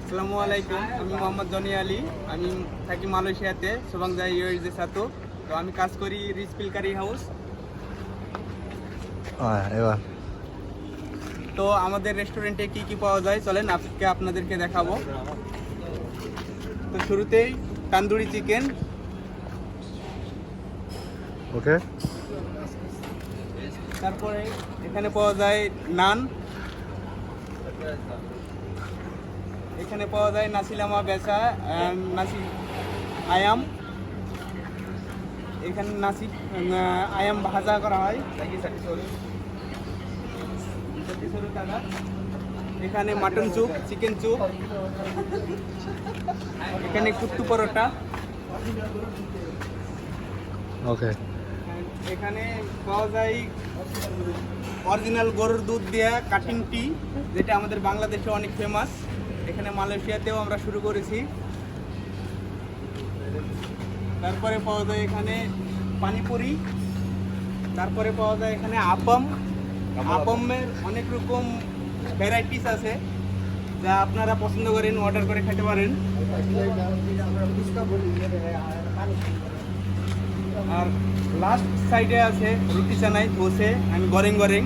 আসসালামু আলাইকুম, আমি মোহাম্মদ জনি আলী। আমি থাকি মালয়েশিয়াতে, সুবাংজাই ইউএসএ সাতো। তো আমি কাজ করি রিচ পিলকারি হাউস। এবার তো আমাদের রেস্টুরেন্টে কি কি পাওয়া যায় চলেন আজকে আপনাদেরকে দেখাবো। তো শুরুতেই তান্দুরি চিকেন, ওকে। তারপরে এখানে পাওয়া যায় নান, এখানে পাওয়া যায় নাসিলামা বেসা, নাসি আয়াম, এখানে নাসি আয়াম ভাজা করা হয়। এখানে মাটন চুপ, চিকেন চুপ, এখানে কুট্টু পরোটা, ওকে। এখানে পাওয়া যায় অরিজিনাল গরুর দুধ দেওয়া কাটিং টি, যেটা আমাদের বাংলাদেশে অনেক ফেমাস। এখানে মালয়েশিয়াতেও আমরা শুরু করেছি। তারপরে পাওয়া যায় এখানে পানিপুরি, তারপরে পাওয়া যায় এখানে আপম। আপমের অনেক রকম ভ্যারাইটিস আছে, যা আপনারা পছন্দ করেন অর্ডার করে খেতে পারেন। আর লাস্ট সাইডে আছে রুটি চানাই বসে আমি গরেং গরেং।